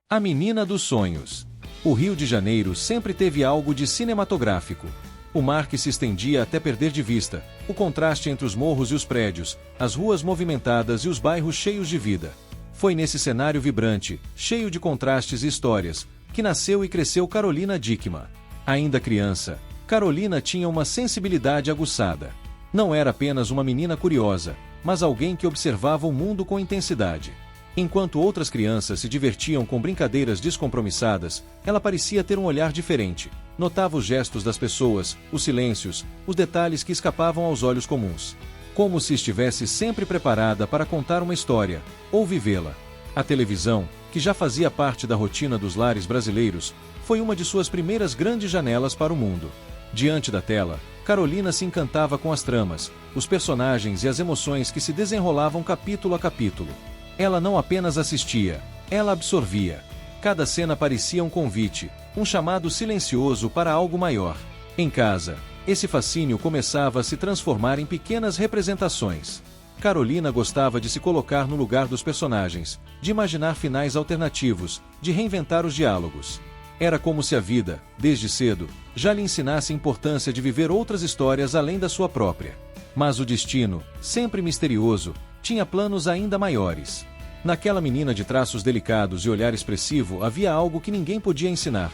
A Menina dos Sonhos. O Rio de Janeiro sempre teve algo de cinematográfico. O mar que se estendia até perder de vista, o contraste entre os morros e os prédios, as ruas movimentadas e os bairros cheios de vida. Foi nesse cenário vibrante, cheio de contrastes e histórias, que nasceu e cresceu Carolina Dickmann. Ainda criança, Carolina tinha uma sensibilidade aguçada. Não era apenas uma menina curiosa, mas alguém que observava o mundo com intensidade. Enquanto outras crianças se divertiam com brincadeiras descompromissadas, ela parecia ter um olhar diferente. Notava os gestos das pessoas, os silêncios, os detalhes que escapavam aos olhos comuns. Como se estivesse sempre preparada para contar uma história, ou vivê-la. A televisão, que já fazia parte da rotina dos lares brasileiros, foi uma de suas primeiras grandes janelas para o mundo. Diante da tela, Carolina se encantava com as tramas, os personagens e as emoções que se desenrolavam capítulo a capítulo. Ela não apenas assistia, ela absorvia. Cada cena parecia um convite, um chamado silencioso para algo maior. Em casa, esse fascínio começava a se transformar em pequenas representações. Carolina gostava de se colocar no lugar dos personagens, de imaginar finais alternativos, de reinventar os diálogos. Era como se a vida, desde cedo, já lhe ensinasse a importância de viver outras histórias além da sua própria. Mas o destino, sempre misterioso, tinha planos ainda maiores. Naquela menina de traços delicados e olhar expressivo havia algo que ninguém podia ensinar.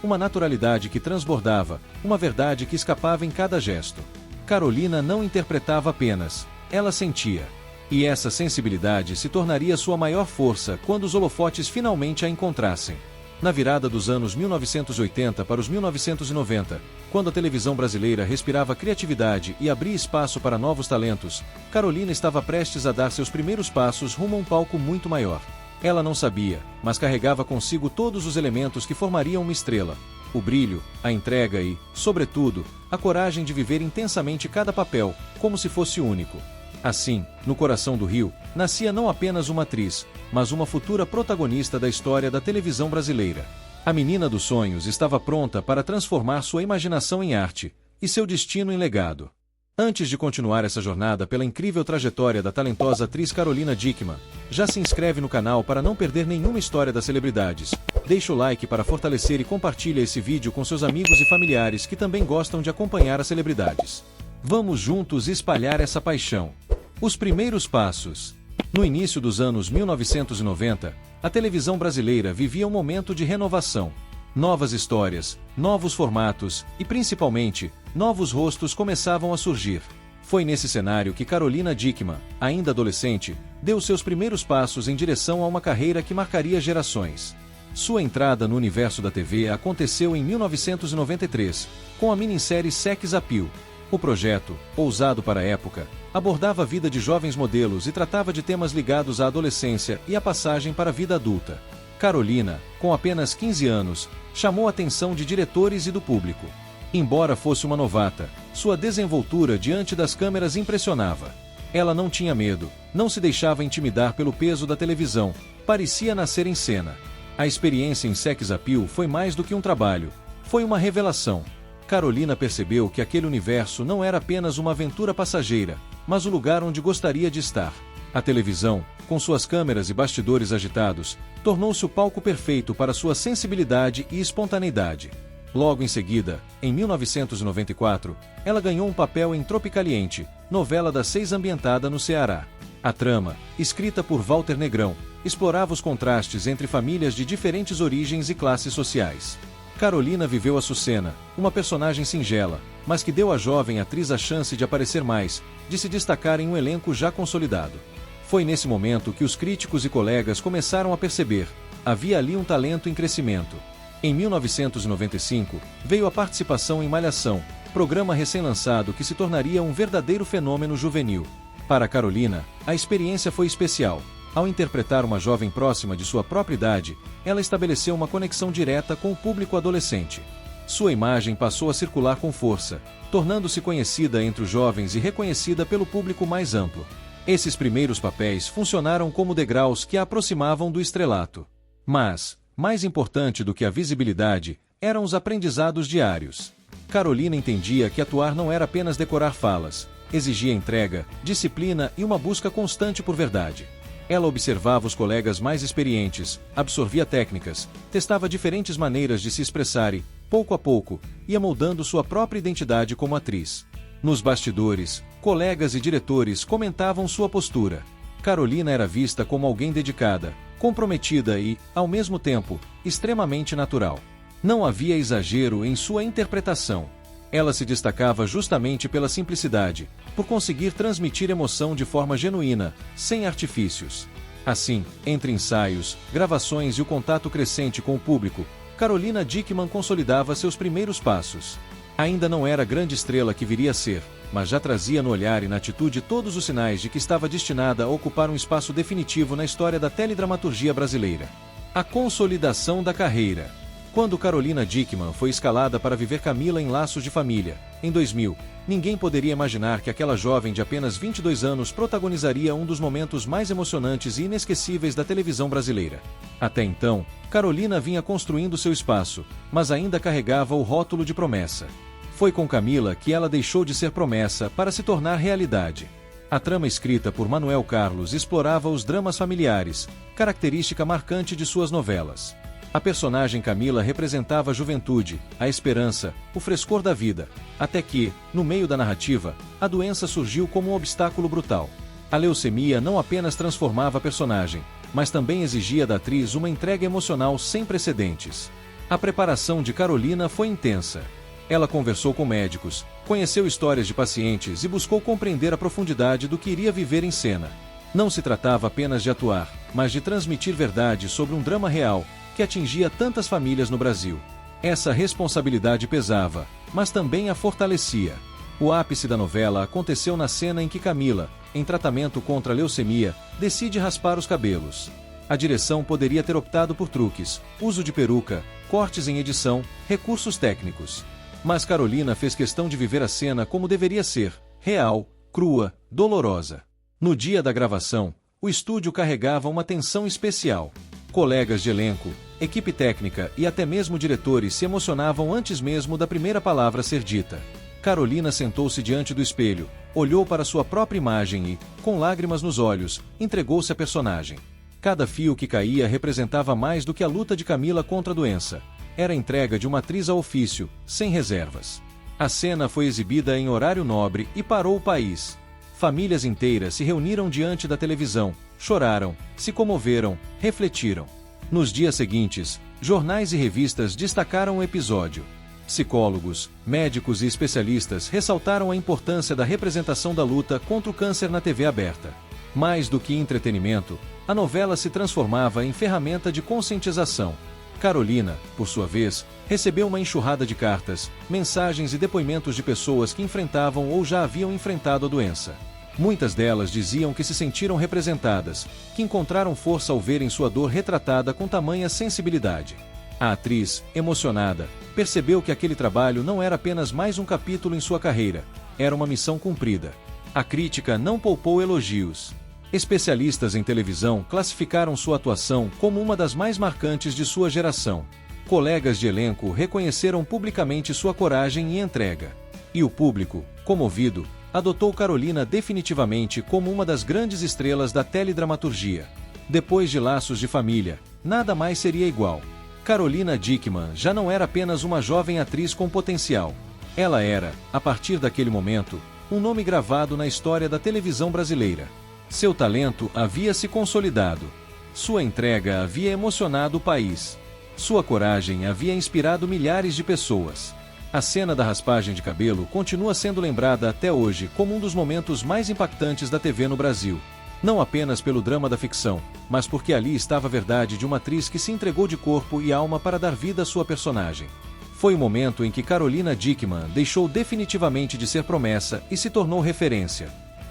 Uma naturalidade que transbordava, uma verdade que escapava em cada gesto. Carolina não interpretava apenas, ela sentia. E essa sensibilidade se tornaria sua maior força quando os holofotes finalmente a encontrassem. Na virada dos anos 1980 para os 1990, quando a televisão brasileira respirava criatividade e abria espaço para novos talentos, Carolina estava prestes a dar seus primeiros passos rumo a um palco muito maior. Ela não sabia, mas carregava consigo todos os elementos que formariam uma estrela: o brilho, a entrega e, sobretudo, a coragem de viver intensamente cada papel, como se fosse único. Assim, no coração do Rio, nascia não apenas uma atriz, mas uma futura protagonista da história da televisão brasileira. A Menina dos Sonhos estava pronta para transformar sua imaginação em arte, e seu destino em legado. Antes de continuar essa jornada pela incrível trajetória da talentosa atriz Carolina Dickmann, já se inscreve no canal para não perder nenhuma história das celebridades. Deixa o like para fortalecer e compartilha esse vídeo com seus amigos e familiares que também gostam de acompanhar as celebridades. Vamos juntos espalhar essa paixão. Os primeiros passos. No início dos anos 1990, a televisão brasileira vivia um momento de renovação. Novas histórias, novos formatos e, principalmente, novos rostos começavam a surgir. Foi nesse cenário que Carolina Dickmann, ainda adolescente, deu seus primeiros passos em direção a uma carreira que marcaria gerações. Sua entrada no universo da TV aconteceu em 1993, com a minissérie Sex Appeal. O projeto, ousado para a época, abordava a vida de jovens modelos e tratava de temas ligados à adolescência e à passagem para a vida adulta. Carolina, com apenas 15 anos, chamou a atenção de diretores e do público. Embora fosse uma novata, sua desenvoltura diante das câmeras impressionava. Ela não tinha medo, não se deixava intimidar pelo peso da televisão, parecia nascer em cena. A experiência em Sex Appeal foi mais do que um trabalho, foi uma revelação. Carolina percebeu que aquele universo não era apenas uma aventura passageira, mas o lugar onde gostaria de estar. A televisão, com suas câmeras e bastidores agitados, tornou-se o palco perfeito para sua sensibilidade e espontaneidade. Logo em seguida, em 1994, ela ganhou um papel em Tropicaliente, novela das 6 ambientada no Ceará. A trama, escrita por Walter Negrão, explorava os contrastes entre famílias de diferentes origens e classes sociais. Carolina viveu a Sucena, uma personagem singela, mas que deu à jovem atriz a chance de aparecer mais, de se destacar em um elenco já consolidado. Foi nesse momento que os críticos e colegas começaram a perceber: havia ali um talento em crescimento. Em 1995, veio a participação em Malhação, programa recém-lançado que se tornaria um verdadeiro fenômeno juvenil. Para Carolina, a experiência foi especial. Ao interpretar uma jovem próxima de sua própria idade, ela estabeleceu uma conexão direta com o público adolescente. Sua imagem passou a circular com força, tornando-se conhecida entre os jovens e reconhecida pelo público mais amplo. Esses primeiros papéis funcionaram como degraus que a aproximavam do estrelato. Mas, mais importante do que a visibilidade, eram os aprendizados diários. Carolina entendia que atuar não era apenas decorar falas, exigia entrega, disciplina e uma busca constante por verdade. Ela observava os colegas mais experientes, absorvia técnicas, testava diferentes maneiras de se expressar e, pouco a pouco, ia moldando sua própria identidade como atriz. Nos bastidores, colegas e diretores comentavam sua postura. Carolina era vista como alguém dedicada, comprometida e, ao mesmo tempo, extremamente natural. Não havia exagero em sua interpretação. Ela se destacava justamente pela simplicidade, por conseguir transmitir emoção de forma genuína, sem artifícios. Assim, entre ensaios, gravações e o contato crescente com o público, Carolina Dickman consolidava seus primeiros passos. Ainda não era a grande estrela que viria a ser, mas já trazia no olhar e na atitude todos os sinais de que estava destinada a ocupar um espaço definitivo na história da teledramaturgia brasileira. A consolidação da carreira. Quando Carolina Dickman foi escalada para viver Camila em Laços de Família, em 2000, ninguém poderia imaginar que aquela jovem de apenas 22 anos protagonizaria um dos momentos mais emocionantes e inesquecíveis da televisão brasileira. Até então, Carolina vinha construindo seu espaço, mas ainda carregava o rótulo de promessa. Foi com Camila que ela deixou de ser promessa para se tornar realidade. A trama escrita por Manuel Carlos explorava os dramas familiares, característica marcante de suas novelas. A personagem Camila representava a juventude, a esperança, o frescor da vida, até que, no meio da narrativa, a doença surgiu como um obstáculo brutal. A leucemia não apenas transformava a personagem, mas também exigia da atriz uma entrega emocional sem precedentes. A preparação de Carolina foi intensa. Ela conversou com médicos, conheceu histórias de pacientes e buscou compreender a profundidade do que iria viver em cena. Não se tratava apenas de atuar, mas de transmitir verdade sobre um drama real, que atingia tantas famílias no Brasil. Essa responsabilidade pesava, mas também a fortalecia. O ápice da novela aconteceu na cena em que Camila, em tratamento contra a leucemia, decide raspar os cabelos. A direção poderia ter optado por truques, uso de peruca, cortes em edição, recursos técnicos. Mas Carolina fez questão de viver a cena como deveria ser, real, crua, dolorosa. No dia da gravação, o estúdio carregava uma tensão especial. Colegas de elenco, equipe técnica e até mesmo diretores se emocionavam antes mesmo da primeira palavra ser dita. Carolina sentou-se diante do espelho, olhou para sua própria imagem e, com lágrimas nos olhos, entregou-se à personagem. Cada fio que caía representava mais do que a luta de Camila contra a doença. Era a entrega de uma atriz ao ofício, sem reservas. A cena foi exibida em horário nobre e parou o país. Famílias inteiras se reuniram diante da televisão, choraram, se comoveram, refletiram. Nos dias seguintes, jornais e revistas destacaram o episódio. Psicólogos, médicos e especialistas ressaltaram a importância da representação da luta contra o câncer na TV aberta. Mais do que entretenimento, a novela se transformava em ferramenta de conscientização. Carolina, por sua vez, recebeu uma enxurrada de cartas, mensagens e depoimentos de pessoas que enfrentavam ou já haviam enfrentado a doença. Muitas delas diziam que se sentiram representadas, que encontraram força ao verem sua dor retratada com tamanha sensibilidade. A atriz, emocionada, percebeu que aquele trabalho não era apenas mais um capítulo em sua carreira, era uma missão cumprida. A crítica não poupou elogios. Especialistas em televisão classificaram sua atuação como uma das mais marcantes de sua geração. Colegas de elenco reconheceram publicamente sua coragem e entrega. E o público, comovido, adotou Carolina definitivamente como uma das grandes estrelas da teledramaturgia. Depois de Laços de Família, nada mais seria igual. Carolina Dickman já não era apenas uma jovem atriz com potencial. Ela era, a partir daquele momento, um nome gravado na história da televisão brasileira. Seu talento havia se consolidado. Sua entrega havia emocionado o país. Sua coragem havia inspirado milhares de pessoas. A cena da raspagem de cabelo continua sendo lembrada até hoje como um dos momentos mais impactantes da TV no Brasil. Não apenas pelo drama da ficção, mas porque ali estava a verdade de uma atriz que se entregou de corpo e alma para dar vida à sua personagem. Foi o momento em que Carolina Dickman deixou definitivamente de ser promessa e se tornou referência.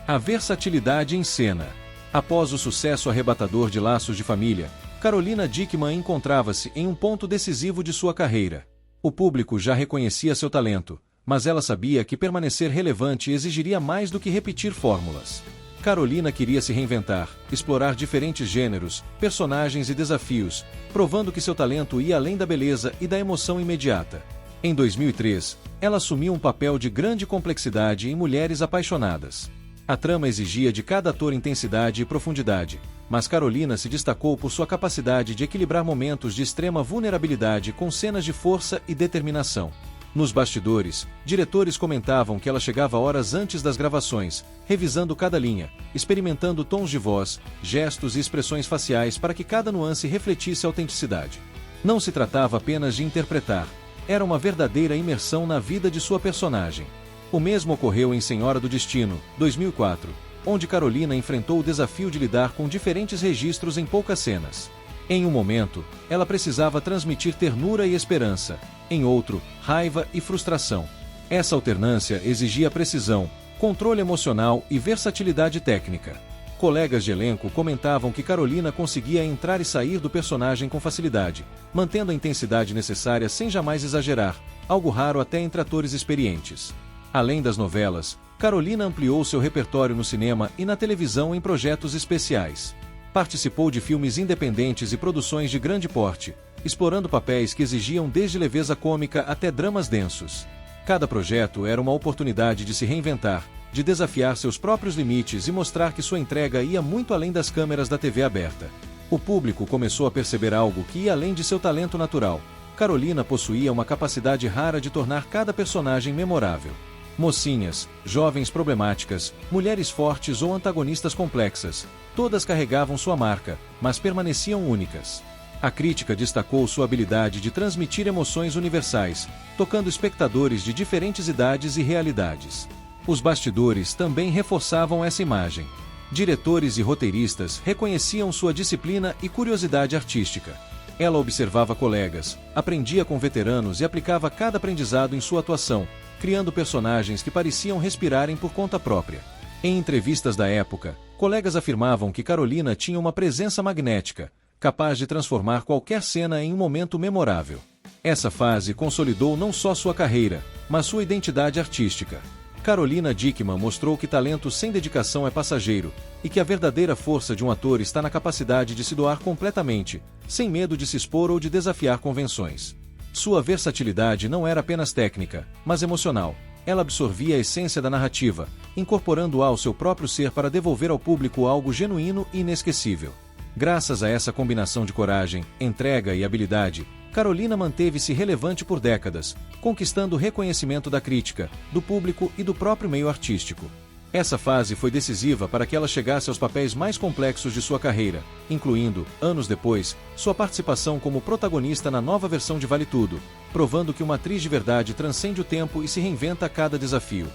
A versatilidade em cena. Após o sucesso arrebatador de Laços de Família, Carolina Dickman encontrava-se em um ponto decisivo de sua carreira. O público já reconhecia seu talento, mas ela sabia que permanecer relevante exigiria mais do que repetir fórmulas. Carolina queria se reinventar, explorar diferentes gêneros, personagens e desafios, provando que seu talento ia além da beleza e da emoção imediata. Em 2003, ela assumiu um papel de grande complexidade em Mulheres Apaixonadas. A trama exigia de cada ator intensidade e profundidade, mas Carolina se destacou por sua capacidade de equilibrar momentos de extrema vulnerabilidade com cenas de força e determinação. Nos bastidores, diretores comentavam que ela chegava horas antes das gravações, revisando cada linha, experimentando tons de voz, gestos e expressões faciais para que cada nuance refletisse autenticidade. Não se tratava apenas de interpretar, era uma verdadeira imersão na vida de sua personagem. O mesmo ocorreu em Senhora do Destino, 2004, onde Carolina enfrentou o desafio de lidar com diferentes registros em poucas cenas. Em um momento, ela precisava transmitir ternura e esperança, em outro, raiva e frustração. Essa alternância exigia precisão, controle emocional e versatilidade técnica. Colegas de elenco comentavam que Carolina conseguia entrar e sair do personagem com facilidade, mantendo a intensidade necessária sem jamais exagerar, algo raro até entre atores experientes. Além das novelas, Carolina ampliou seu repertório no cinema e na televisão em projetos especiais. Participou de filmes independentes e produções de grande porte, explorando papéis que exigiam desde leveza cômica até dramas densos. Cada projeto era uma oportunidade de se reinventar, de desafiar seus próprios limites e mostrar que sua entrega ia muito além das câmeras da TV aberta. O público começou a perceber algo que ia além de seu talento natural. Carolina possuía uma capacidade rara de tornar cada personagem memorável. Mocinhas, jovens problemáticas, mulheres fortes ou antagonistas complexas, todas carregavam sua marca, mas permaneciam únicas. A crítica destacou sua habilidade de transmitir emoções universais, tocando espectadores de diferentes idades e realidades. Os bastidores também reforçavam essa imagem. Diretores e roteiristas reconheciam sua disciplina e curiosidade artística. Ela observava colegas, aprendia com veteranos e aplicava cada aprendizado em sua atuação, criando personagens que pareciam respirarem por conta própria. Em entrevistas da época, colegas afirmavam que Carolina tinha uma presença magnética, capaz de transformar qualquer cena em um momento memorável. Essa fase consolidou não só sua carreira, mas sua identidade artística. Carolina Dickman mostrou que talento sem dedicação é passageiro, e que a verdadeira força de um ator está na capacidade de se doar completamente, sem medo de se expor ou de desafiar convenções. Sua versatilidade não era apenas técnica, mas emocional. Ela absorvia a essência da narrativa, incorporando-a ao seu próprio ser para devolver ao público algo genuíno e inesquecível. Graças a essa combinação de coragem, entrega e habilidade, Carolina manteve-se relevante por décadas, conquistando o reconhecimento da crítica, do público e do próprio meio artístico. Essa fase foi decisiva para que ela chegasse aos papéis mais complexos de sua carreira, incluindo, anos depois, sua participação como protagonista na nova versão de Vale Tudo, provando que uma atriz de verdade transcende o tempo e se reinventa a cada desafio.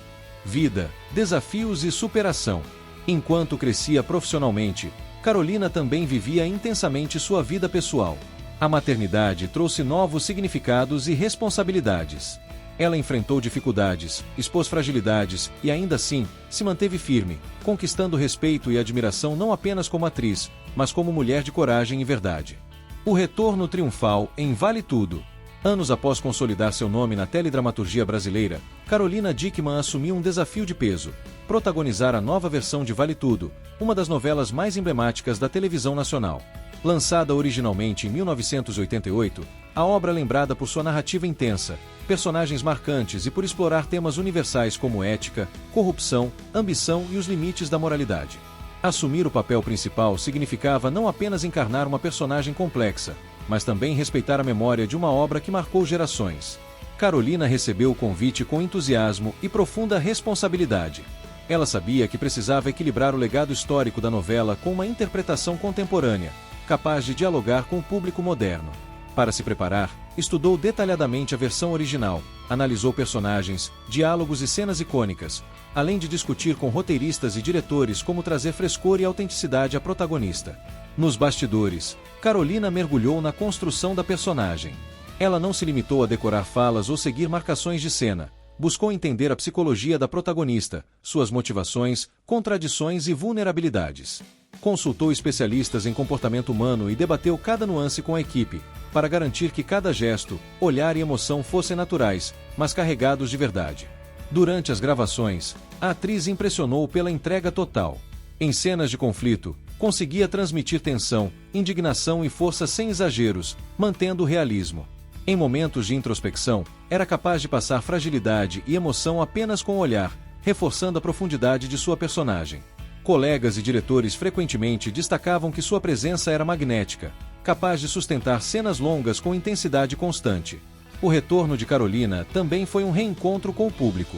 Vida, desafios e superação. Enquanto crescia profissionalmente, Carolina também vivia intensamente sua vida pessoal. A maternidade trouxe novos significados e responsabilidades. Ela enfrentou dificuldades, expôs fragilidades e ainda assim, se manteve firme, conquistando respeito e admiração não apenas como atriz, mas como mulher de coragem e verdade. O retorno triunfal em Vale Tudo. Anos após consolidar seu nome na teledramaturgia brasileira, Carolina Dickman assumiu um desafio de peso: protagonizar a nova versão de Vale Tudo, uma das novelas mais emblemáticas da televisão nacional. Lançada originalmente em 1988, a obra é lembrada por sua narrativa intensa, personagens marcantes e por explorar temas universais como ética, corrupção, ambição e os limites da moralidade. Assumir o papel principal significava não apenas encarnar uma personagem complexa, mas também respeitar a memória de uma obra que marcou gerações. Carolina recebeu o convite com entusiasmo e profunda responsabilidade. Ela sabia que precisava equilibrar o legado histórico da novela com uma interpretação contemporânea, capaz de dialogar com o público moderno. Para se preparar, estudou detalhadamente a versão original, analisou personagens, diálogos e cenas icônicas, além de discutir com roteiristas e diretores como trazer frescor e autenticidade à protagonista. Nos bastidores, Carolina mergulhou na construção da personagem. Ela não se limitou a decorar falas ou seguir marcações de cena, buscou entender a psicologia da protagonista, suas motivações, contradições e vulnerabilidades. Consultou especialistas em comportamento humano e debateu cada nuance com a equipe, para garantir que cada gesto, olhar e emoção fossem naturais, mas carregados de verdade. Durante as gravações, a atriz impressionou pela entrega total. Em cenas de conflito, conseguia transmitir tensão, indignação e força sem exageros, mantendo o realismo. Em momentos de introspecção, era capaz de passar fragilidade e emoção apenas com o olhar, reforçando a profundidade de sua personagem. Colegas e diretores frequentemente destacavam que sua presença era magnética, capaz de sustentar cenas longas com intensidade constante. O retorno de Carolina também foi um reencontro com o público.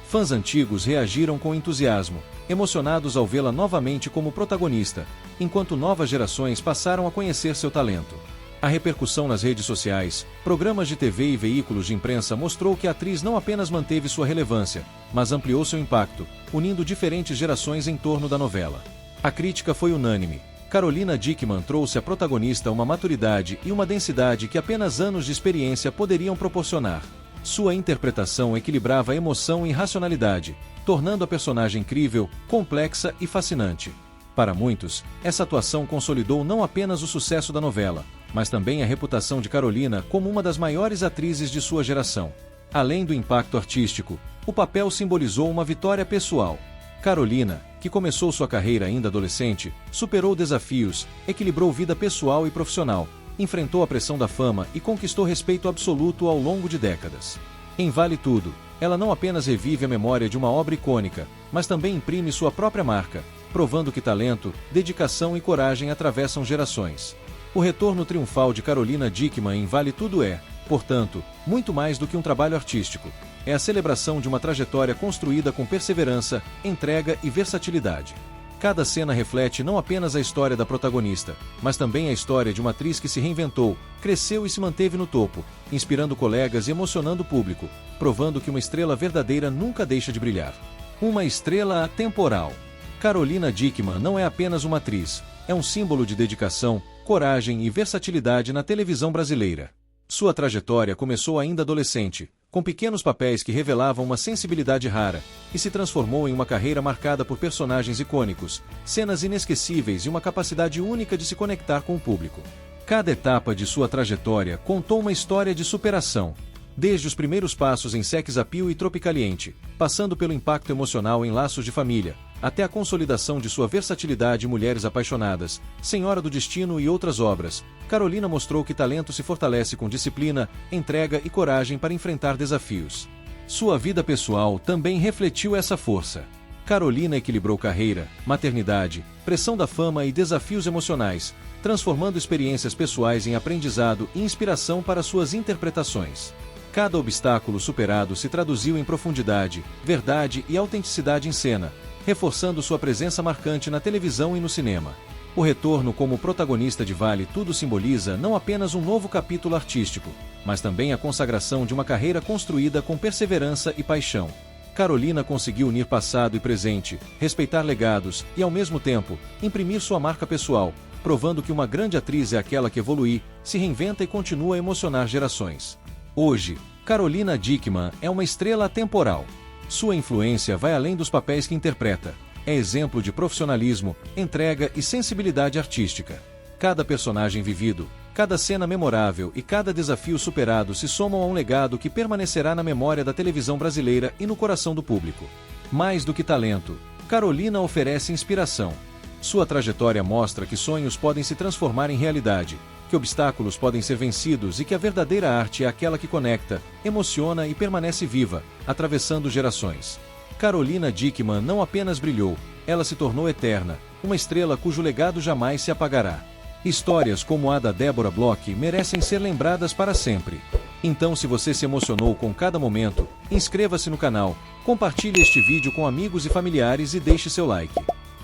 Fãs antigos reagiram com entusiasmo, emocionados ao vê-la novamente como protagonista, enquanto novas gerações passaram a conhecer seu talento. A repercussão nas redes sociais, programas de TV e veículos de imprensa mostrou que a atriz não apenas manteve sua relevância, mas ampliou seu impacto, unindo diferentes gerações em torno da novela. A crítica foi unânime. Carolina Dickman trouxe à protagonista uma maturidade e uma densidade que apenas anos de experiência poderiam proporcionar. Sua interpretação equilibrava emoção e racionalidade, tornando a personagem crível, complexa e fascinante. Para muitos, essa atuação consolidou não apenas o sucesso da novela, mas também a reputação de Carolina como uma das maiores atrizes de sua geração. Além do impacto artístico, o papel simbolizou uma vitória pessoal. Carolina, que começou sua carreira ainda adolescente, superou desafios, equilibrou vida pessoal e profissional, enfrentou a pressão da fama e conquistou respeito absoluto ao longo de décadas. Em Vale Tudo, ela não apenas revive a memória de uma obra icônica, mas também imprime sua própria marca, provando que talento, dedicação e coragem atravessam gerações. O retorno triunfal de Carolina Dickman em Vale Tudo é, portanto, muito mais do que um trabalho artístico. É a celebração de uma trajetória construída com perseverança, entrega e versatilidade. Cada cena reflete não apenas a história da protagonista, mas também a história de uma atriz que se reinventou, cresceu e se manteve no topo, inspirando colegas e emocionando o público, provando que uma estrela verdadeira nunca deixa de brilhar. Uma estrela atemporal. Carolina Dickman não é apenas uma atriz, é um símbolo de dedicação, coragem e versatilidade na televisão brasileira. Sua trajetória começou ainda adolescente, com pequenos papéis que revelavam uma sensibilidade rara, e se transformou em uma carreira marcada por personagens icônicos, cenas inesquecíveis e uma capacidade única de se conectar com o público. Cada etapa de sua trajetória contou uma história de superação. Desde os primeiros passos em Sex Appeal e Tropicaliente, passando pelo impacto emocional em Laços de Família, até a consolidação de sua versatilidade em Mulheres Apaixonadas, Senhora do Destino e outras obras, Carolina mostrou que talento se fortalece com disciplina, entrega e coragem para enfrentar desafios. Sua vida pessoal também refletiu essa força. Carolina equilibrou carreira, maternidade, pressão da fama e desafios emocionais, transformando experiências pessoais em aprendizado e inspiração para suas interpretações. Cada obstáculo superado se traduziu em profundidade, verdade e autenticidade em cena, reforçando sua presença marcante na televisão e no cinema. O retorno como protagonista de Vale Tudo simboliza não apenas um novo capítulo artístico, mas também a consagração de uma carreira construída com perseverança e paixão. Carolina conseguiu unir passado e presente, respeitar legados e, ao mesmo tempo, imprimir sua marca pessoal, provando que uma grande atriz é aquela que evolui, se reinventa e continua a emocionar gerações. Hoje, Carolina Dickman é uma estrela atemporal. Sua influência vai além dos papéis que interpreta. É exemplo de profissionalismo, entrega e sensibilidade artística. Cada personagem vivido, cada cena memorável e cada desafio superado se somam a um legado que permanecerá na memória da televisão brasileira e no coração do público. Mais do que talento, Carolina oferece inspiração. Sua trajetória mostra que sonhos podem se transformar em realidade, que obstáculos podem ser vencidos e que a verdadeira arte é aquela que conecta, emociona e permanece viva, atravessando gerações. Carolina Dickman não apenas brilhou, ela se tornou eterna, uma estrela cujo legado jamais se apagará. Histórias como a da Débora Bloch merecem ser lembradas para sempre. Então, se você se emocionou com cada momento, inscreva-se no canal, compartilhe este vídeo com amigos e familiares e deixe seu like.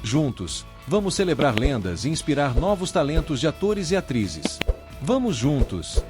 Juntos, vamos celebrar lendas e inspirar novos talentos de atores e atrizes. Vamos juntos!